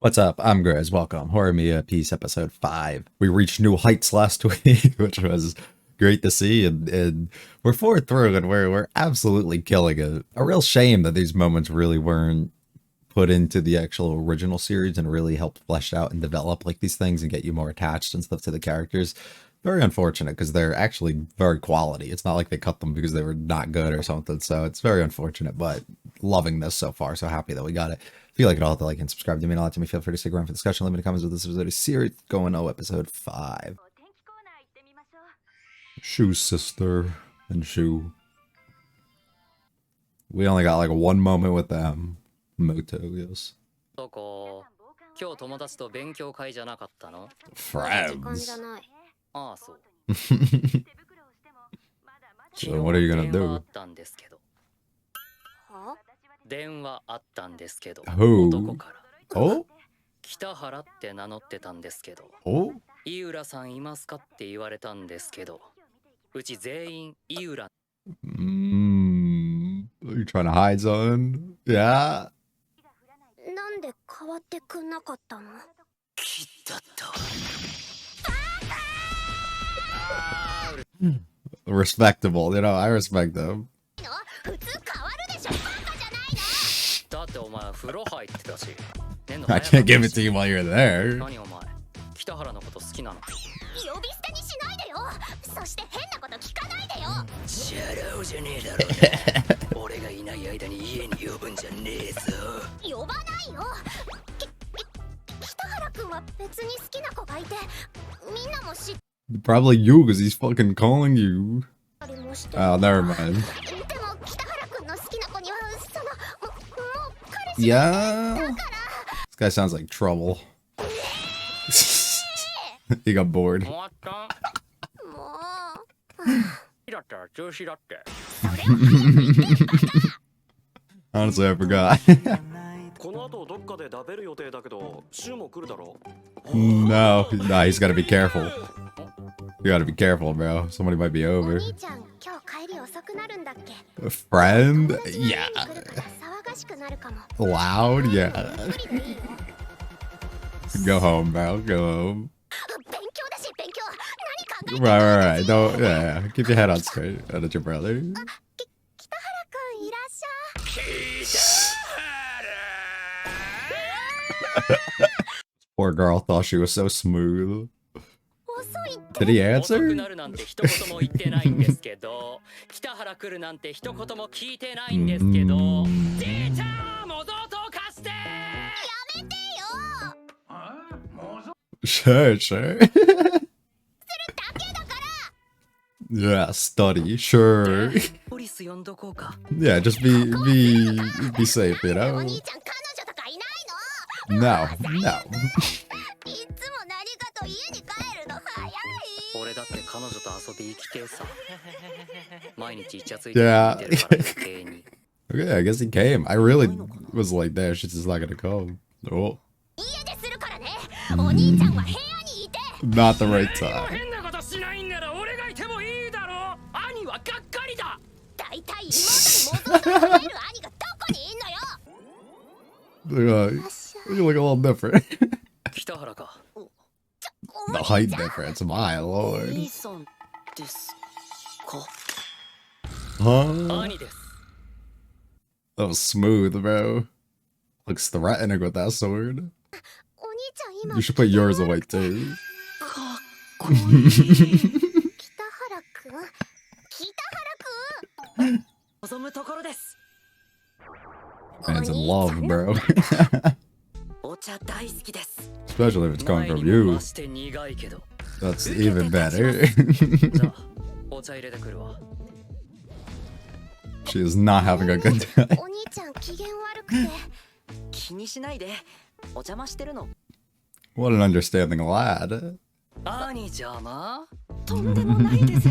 What's up? I'm Grizz. Welcome. Horimiya Peace episode 5. We reached new heights last week, which was great to see, and we're forward through and we're absolutely killing it. A real shame that these moments really weren't put into the actual original series and really helped flesh out and develop like these things and get you more attached and stuff to the characters. Very unfortunate because they're actually very quality. It's not like they cut them because they were not good or something. So it's very unfortunate, but loving this so far. So happy that we got it. If you like it, all, to like and subscribe to mean a lot to me. Feel free to stick around for discussion. Let me know comments with this episode of series going on episode 5. Shoe sister and shoe. We only got like one moment with them. Moto, yes. とこ今日友達と勉強会じゃなかったの Friends. ああそう So what are you gonna 電話あ do? ったんですけど電話あったんですけど Who? 男から Oh? 北原って名乗ってたんですけど Oh? 井浦さんいますかって言われたんですけどうち全員井浦 You trying to hide something? Yeah? なんで変わってくんなかったの？来たと Respectable, you know, I respect them. 普通変わるでしょ。バカじゃないの？だってお前風呂入ってたし I can't give it to you while you're there. 何お前北原のこと好きなの呼び捨てにしないでよ。そして変なこと聞かないでよ。シャラオじゃねえだろうな俺がいない間に家に呼ぶんじゃねえぞ呼ばないよ。北原くんは別に好きな子がいて、みんなも知っ Probably you, because he's fucking calling you. たりもして。Oh, never mind. でも北原くんの好きな子にはもう彼氏 Yeah? だから。 This guy sounds like trouble. He got bored. 終わったもだったら中止だって Honestly, I forgot. この後どっかで食べる予定だけど、シュウも来るだろ No, he's gotta be careful. You gotta be careful, bro. Somebody might be う。お over. 兄ちゃん、今日帰り遅くなるんだっけ？ A friend? 友達の家 Yeah. に来るから騒がしくなるかも。 Loud? Yeah. 無理でいいよ。 Go home, bro. Go home. 勉強だし勉強。何考えて Right, right, right. Don't, yeah. Keep your head on straight. That is your brother. 北原くんいらっしゃい。 Poor girl thought she was so smooth. 遅いって Did he 遅く answer? なるなんて一言も言ってないんですけど北原来るなんて一言も聞いてないんですけどじいちゃん模造刀貸してやめてよ。 Sure, sure. だけだから。 Yeah, study. Sure. ポリス呼んどこうか Yeah, just be safe, you お know? 兄ちゃん彼女とかいない No, no. の？いつも何かと家に帰るの早い。俺だって彼女と遊び生きてえさ毎日イチャついて Yeah. 見てるから余計に Okay, I guess he came. I really was like, damn, she's just not gonna come. Oh, 家でするからね。お兄ちゃんは部屋にいて。 not the right time. 変なことしないんなら俺がいてもいいだろ兄はがっかりだだいたい妹に模造刀を入れる兄がどこにいんのよ。 You look a little different. 北原か The height difference, my lord. 兄さんですか Huh? 兄です That was smooth, bro. Looks threatening with that sword. お兄ちゃん今 You should put yours away too. かっこいい北原くん北原くん望むところです Man's in love, bro. お茶大好きです Especially if it's coming 前 from にも you. 増して苦いけど That's even better. じゃあお茶入れてくるわ She is not having a good time. お兄ちゃん機嫌悪くて。気にしないでお邪魔してるの What an understanding lad. 兄邪魔とんでもないです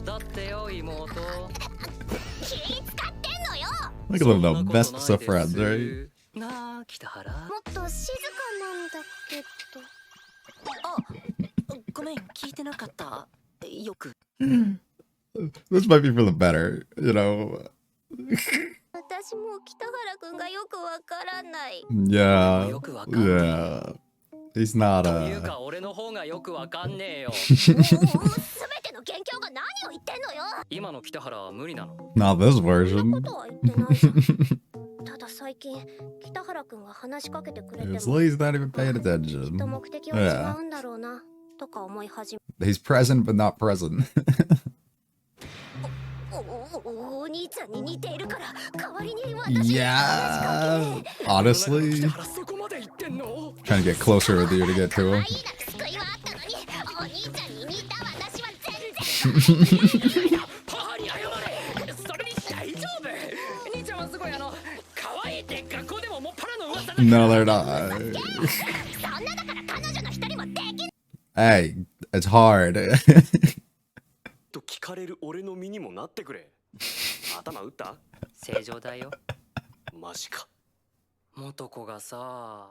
だってよ妹気使ってんのよ。 Look at them, そんな the こと best ない of です friends, right? なあ北原もっと静かなんだけど。あごめん聞いてなかったよく This might be for the better, you know. 私も北原くんがよくわからない。 Yeah. よくわかんねえよ。 Yeah. He's not というか a. 俺の方がよくわかんねえよ。もうすべての元凶が何を言ってんのよ。今の北原は無理なの。 Not this そんな version. ことは言ってないじゃん。ただ最近北原くんが話しかけてくれて It's も like he's not even paying きっと attention. 目的は違うんだろうなとか思い始め。 He's present but not present. お兄ちゃんに似ているから代わりに私に Yeah. Honestly, 北原そこまで言ってんの？ trying to get closer with you to get to 可愛 him. いなら救いはあったのにお兄ちゃんに似た私は全然母に謝れ。それに大丈夫。兄ちゃんはすごい可愛いって学校でももっぱらの噂だ。 No, they're not. そんなだから彼女の一人もでき Hey, it's hard. と聞かれる俺の身にもなってくれ。頭打った？正常だよ。マジか。元子がさ、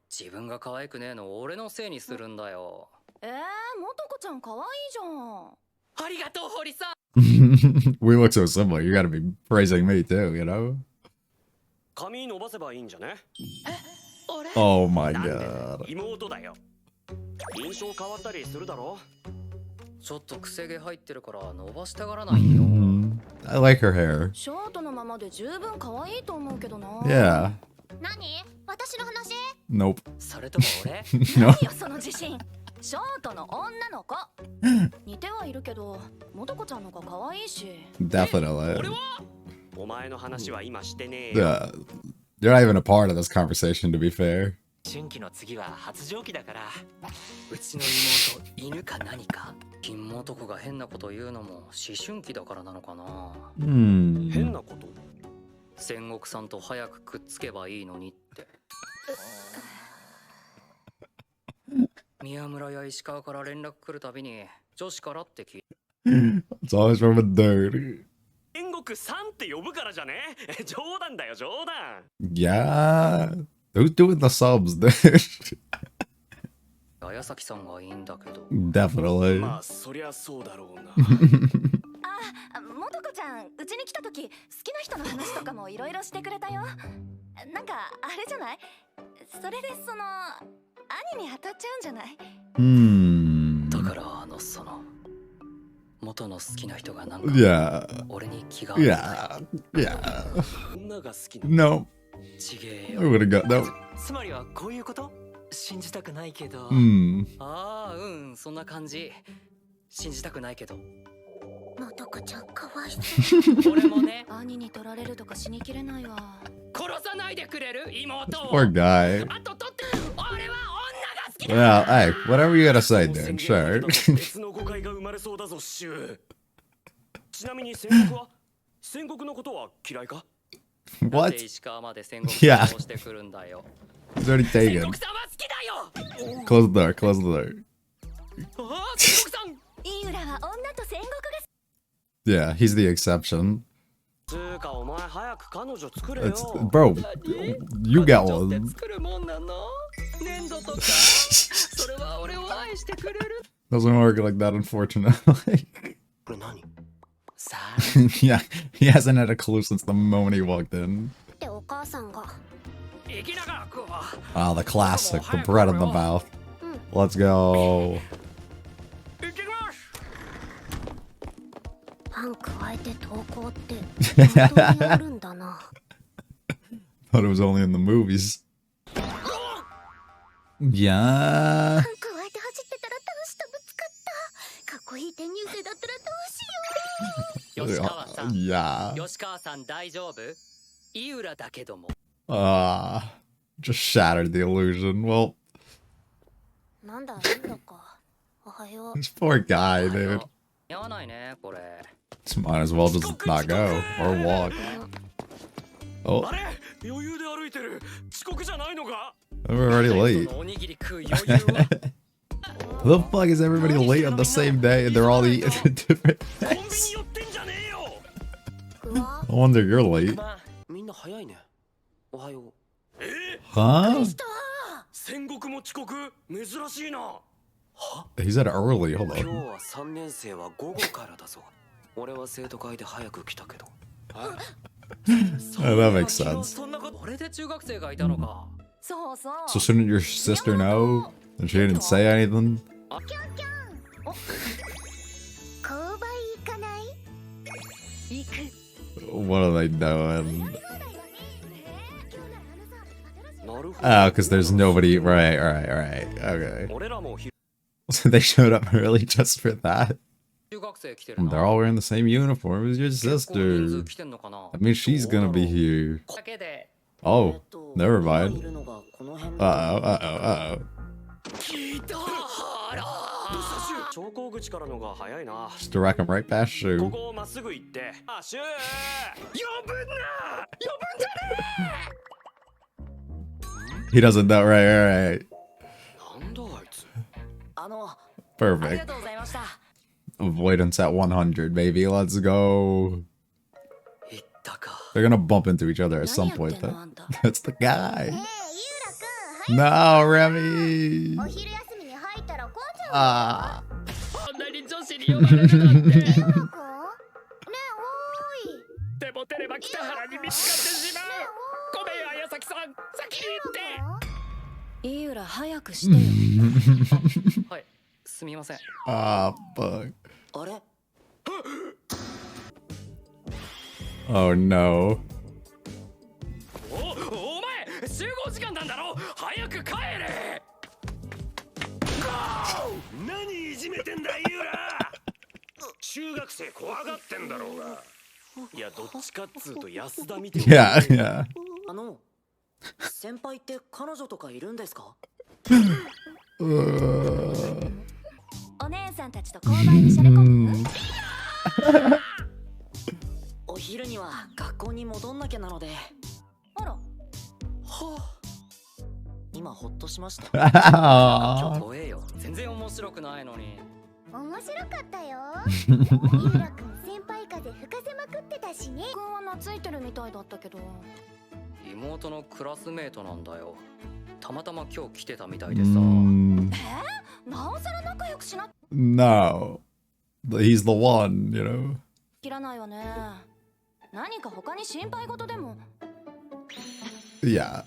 自分が可愛くねえの俺のせいにするんだよ。元子ちゃん可愛いじゃん。ありがとう堀さん。 We look so similar. You gotta be praising me too, you know? 髪伸ばせばいいんじゃね？俺 Oh my なんで god. 妹だよ。印象変わったりするだろ？ちょっと癖毛入ってるから伸ばしたがらないよ。 I like her hair. ショートのままで十分可愛いと思うけどな。 Yeah. 何私の話 Nope. それとも俺？ No. 何よその自信。ショートの女の子。似てはいるけど、元子ちゃんのが可愛いし。 Definitely. お前の話は今してねえよ。 You're not even a part of this conversation, to be fair. 春季の次は発情期だから。うちの妹犬か何か？金男が変なこと言うのも思春期だからなのかな。変なこと？戦国さんと早くくっつけばいいのにって。宮村や石川から連絡来るたびに女子からって聞い It's always from a dude. 天国さんって呼ぶからじゃね？冗談だよ冗談。 Yeah. Who's doing the subs, dude? 綾崎さんがいいんだけど。 Definitely. まあそりゃそうだろうな。元子ちゃん、うちに来た時、好きな人の話とかもいろいろしてくれたよ。なんかあれじゃない？それで兄に当たっちゃうんじゃない？だから元の好きな人がなんか Yeah. 俺に気が合う。Yeah. Yeah. 女が好きな。 No. ちげえ I よ。 would have got no. つまりはこういうこと？信じたくないけど。ああ、そんな感じ。信じたくないけど。元子ちゃんかわいそう。俺もね。兄に取られるとか死にきれないわ。殺さないでくれる妹を。 Poor guy. あと取って。俺は女が好きだ。 Well, hey, whatever you gotta say, dude. Sure. 別の誤解が生まれそうだぞシュウ。ちなみに戦国のことは嫌いか？なん What? で石川まで戦国 Yeah. さんをしてくるんだよ。 He's already 戦 taken. 国さんは好きだよ。 Close the door. Close the door. ああ、戦国さん。イウラは女と戦国が Yeah, he's the exception. つーかお前早く彼女作れ It's よ。 bro. You got 彼女って one. 作るもんなの？粘土とか。それは俺を愛してくれる。 Doesn't work like that, unfortunately. これ何？さ Yeah, he hasn't had a clue since the moment he walked in. ってお母さんが。生きながら食うわ。 Ah, the classic, the bread in the mouth. Let's go. 行きます。パン加えて投稿って本当にあるんだな。 Thought it was only in the movies. Yeah. パン加えて走ってたら倒したぶつかった。かっこいい転入生だったらどうしよ吉川さん。 Yeah. 吉川さん大丈夫？井浦だけども。 Just shattered the illusion. Well, う。なんだいいのか。おはよう。 this poor guy, dude. 似合わないねこれ。 Might as well just not go or walk. Oh, あれ？余裕で歩いてる。遅刻じゃないのか？ we're already そ late. のおにぎり食う余裕は。 The fuck is everybody late on the same day and they're all eating at different コンビニ things? 寄ってんじゃねえよ。うわ。 No wonder you're late. まあみんな早いね。おはよう。Huh? 戦国も遅刻？珍しいな。 He said early. Hold 今日 on. は3年生は午後からだぞ。俺は生徒会で早く来たけど。that makes sense. それで中学生がいたのか。そうそう。 So shouldn't your sister know? And she didn't say anything? 購買行かない？行く。 What are they doing? なるほど。 Oh, because there's nobody. Right. Okay. 俺らも So they showed up early just for that? 中学生来てるな。 They're all wearing the same uniform as your 結構人 sister. 数来てんのかな。 I mean, she's gonna be here. だけで。 Oh, never mind. いるのがこの辺 Uh-oh. 北原。昇降口からのが早いな。 Just direct him right past こ Shu. こをまっすぐ行って。あ、シュー。呼ぶな。呼ぶんじゃね He doesn't know. Right. え。なんだあいつ。ありが Perfect. とうございました Avoidance at 100, baby. Let's go. 行ったか They're gonna bump into each other at some 何やっ point, てん though. のあんた。 That's the guy. ねえ、ユーラくん、はい。 No, Remy. お昼休みに入ったら混んじゃう。 Ah. こんなに女子に呼ばれるなんて。ユーラくん？ねえ、おーい。でも出れば北原に見つかってしまう。ごめん綾崎さん、先に行って。井浦早くしてよ。はい、すみません。 Ah, fuck. あれ Oh no. お前、集合時間なんだろ。早く帰れ。何いじめてんだユーラ。中学生怖がってんだろうが。いやどっちかっつうと安田見て Yeah. 先輩って彼女とかいるんですか お姉さんたちと交番にしゃれ込む？お昼には学校に戻んなきゃなのであら、はあ今ほっとしました 今 Ah. 日怖えよ。全然面白くないのに。面白かったよ。ユーラくん先輩風吹かせまくってたしね。くんは懐いてるみたいだったけど。妹のクラスメートなんだよ。たまたま今日来てたみたいでさ。 Mm, なおさら仲良くしな no. He's the one, you know. きらないわね。何か他に心配事でも。 Yeah.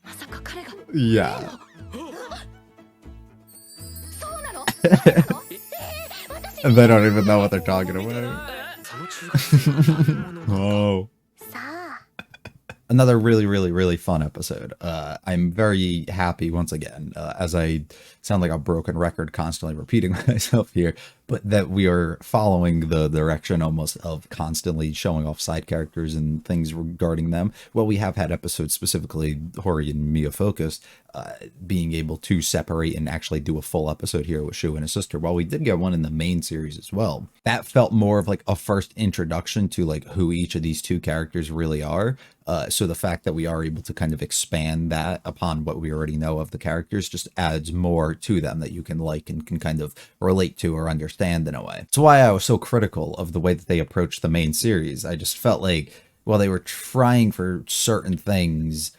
まさか彼が Yeah. そうなの？ And they don't even know what they're talking about. その中学生は何者なの Oh. さあ、 Another really fun episode. I'm very happy once again, as I sound like a broken record constantly repeating myself here, but that we are following the direction almost of constantly showing off side characters and things regarding them. Well, we have had episodes specifically Hori and Mia focused, being able to separate and actually do a full episode here with Shu and his sister. While we did get one in the main series as well, that felt more of like a first introduction to like who each of these two characters really are. So the fact that we are able to kind of expand that upon what we already know of the characters just adds more to them that you can like and can kind of relate to or understand in a way. It's why I was so critical of the way that they approached the main series. I just felt like, while they were trying for certain things,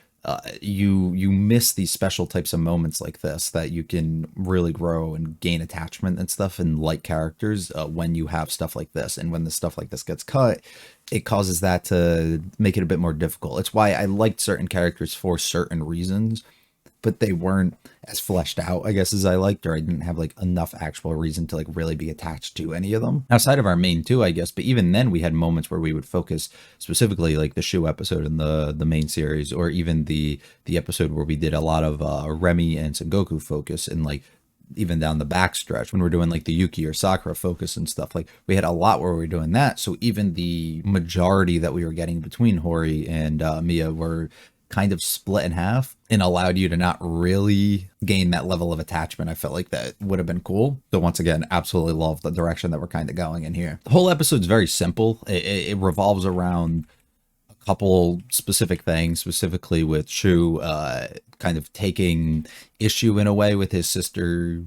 you miss these special types of moments like this that you can really grow and gain attachment and stuff and like characters when you have stuff like this. And when the stuff like this gets cut, it causes that to make it a bit more difficult. It's why I liked certain characters for certain reasons, but they weren't as fleshed out, I guess, as I liked, or I didn't have like enough actual reason to like really be attached to any of them outside of our main two, I guess. But even then we had moments where we would focus specifically like the Shu episode in the main series, or even the episode where we did a lot of Remy and Sengoku focus, and like even down the backstretch when we're doing like the Yuki or Sakura focus and stuff, like we had a lot where we were doing that. So even the majority that we were getting between Hori and Mia were kind of split in half and allowed you to not really gain that level of attachment. I felt like that would have been cool. So once again, absolutely love the direction that we're kind of going in here. The whole episode's very simple. It revolves around a couple specific things, specifically with Shu kind of taking issue in a way with his sister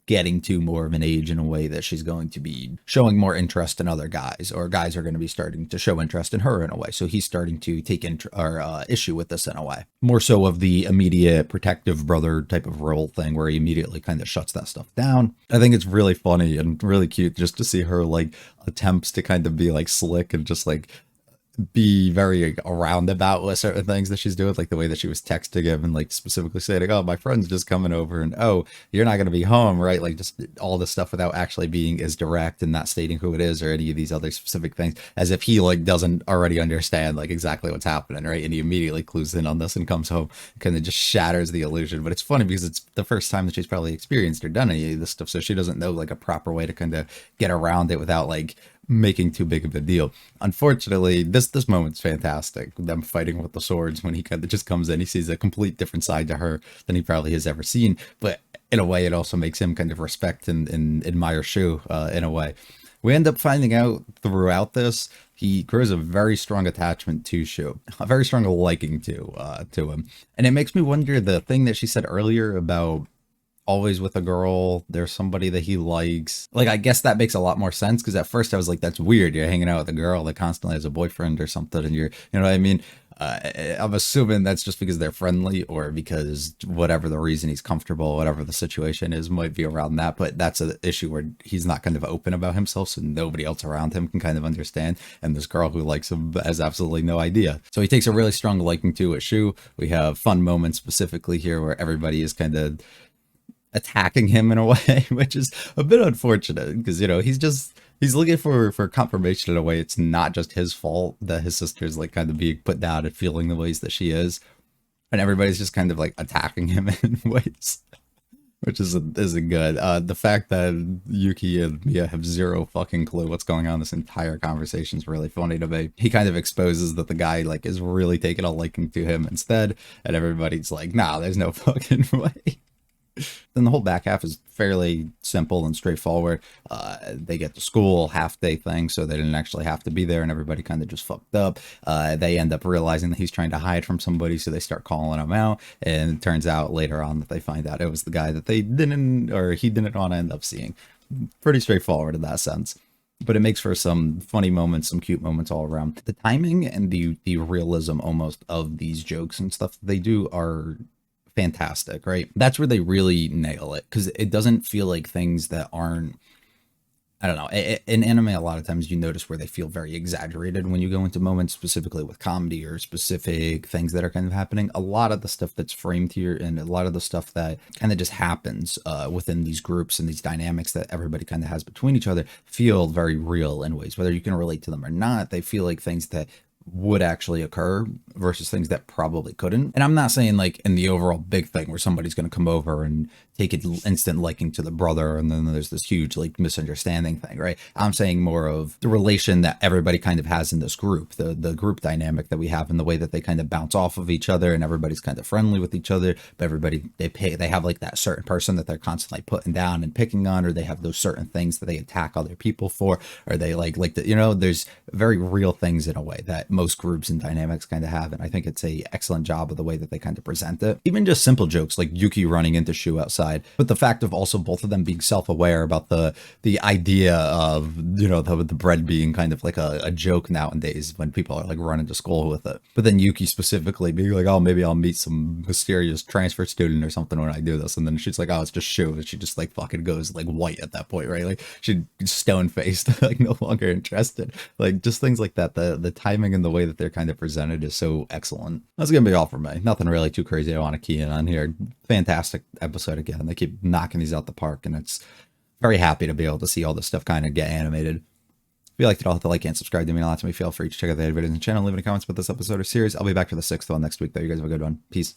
getting to more of an age in a way that she's going to be showing more interest in other guys, or guys are going to be starting to show interest in her in a way. So he's starting to take issue with this in a way, more so of the immediate protective brother type of role thing where he immediately kind of shuts that stuff down. I think it's really funny and really cute just to see her like attempts to kind of be like slick and just like be very roundabout with certain things that she's doing, like the way that she was texting him and like specifically saying, like, oh, my friend's just coming over, and oh, you're not going to be home, right? Like just all this stuff without actually being as direct and not stating who it is or any of these other specific things, as if he like doesn't already understand like exactly what's happening, right? And he immediately clues in on this and comes home, kind of just shatters the illusion. But it's funny because it's the first time that she's probably experienced or done any of this stuff, so she doesn't know like a proper way to kind of get around it without like making too big of a deal. Unfortunately, this moment's fantastic. Them fighting with the swords when he kind of just comes in, he sees a complete different side to her than he probably has ever seen. But in a way, it also makes him kind of respect and admire Shu in a way. We end up finding out throughout this, he grows a very strong attachment to Shu, a very strong liking to him. And it makes me wonder, the thing that she said earlier about always with a girl, there's somebody that he likes. Like, I guess that makes a lot more sense, because at first I was like, that's weird. You're hanging out with a girl that constantly has a boyfriend or something, and you're, you know what I mean? I'm assuming that's just because they're friendly, or because whatever the reason he's comfortable, whatever the situation is, might be around that. But that's an issue where he's not kind of open about himself, so nobody else around him can kind of understand. And this girl who likes him has absolutely no idea. So he takes a really strong liking to Shu. We have fun moments specifically here where everybody is kind of attacking him in a way, which is a bit unfortunate, because, you know, he's looking for confirmation in a way. It's not just his fault that his sister's like kind of being put down and feeling the ways that she is, and everybody's just kind of like attacking him in ways, which isn't good. The fact that Yuki and Mia have zero fucking clue what's going on this entire conversation is really funny to me. He kind of exposes that the guy like is really taking a liking to him instead, and everybody's like, nah, there's no fucking way. Then the whole back half is fairly simple and straightforward. They get the school half-day thing, so they didn't actually have to be there, and everybody kind of just fucked up. They end up realizing that he's trying to hide from somebody, so they start calling him out, and it turns out later on that they find out it was the guy that he didn't want to end up seeing. Pretty straightforward in that sense. But it makes for some funny moments, some cute moments all around. The timing and the realism almost of these jokes and stuff that they do are fantastic, right? That's where they really nail it, because it doesn't feel like things that aren't, I don't know, in anime a lot of times you notice where they feel very exaggerated when you go into moments, specifically with comedy or specific things that are kind of happening. A lot of the stuff that's framed here, and a lot of the stuff that kind of just happens within these groups and these dynamics that everybody kind of has between each other, feel very real in ways, whether you can relate to them or not. They feel like things that would actually occur versus things that probably couldn't. And I'm not saying like in the overall big thing where somebody's going to come over and take an instant liking to the brother and then there's this huge like misunderstanding thing, right? I'm saying more of the relation that everybody kind of has in this group, the group dynamic that we have, and the way that they kind of bounce off of each other, and everybody's kind of friendly with each other, but everybody, they have like that certain person that they're constantly putting down and picking on, or they have those certain things that they attack other people for, or they like the, you know, there's very real things in a way that most groups and dynamics kind of have. And I think it's a excellent job of the way that they kind of present it. Even just simple jokes like Yuki running into Shu outside, but the fact of also both of them being self-aware about the idea of, you know, the bread being kind of like a joke nowadays when people are like running to school with it. But then Yuki specifically being like, oh, maybe I'll meet some mysterious transfer student or something when I do this. And then she's like, oh, it's just Shu. And she just like fucking goes like white at that point, right? Like she stone-faced, like no longer interested. Like just things like that. The timing and the way that they're kind of presented is so excellent. That's gonna be all for me. Nothing really too crazy I want to key in on here. Fantastic episode again. They keep knocking these out the park, and it's very happy to be able to see all this stuff kind of get animated. If you liked it all, hit the like and subscribe to me a lot to me. Feel free to check out the other videos on the channel, leave any comments about this episode or series. I'll be back for the 6th one next week though. You guys have a good one. Peace.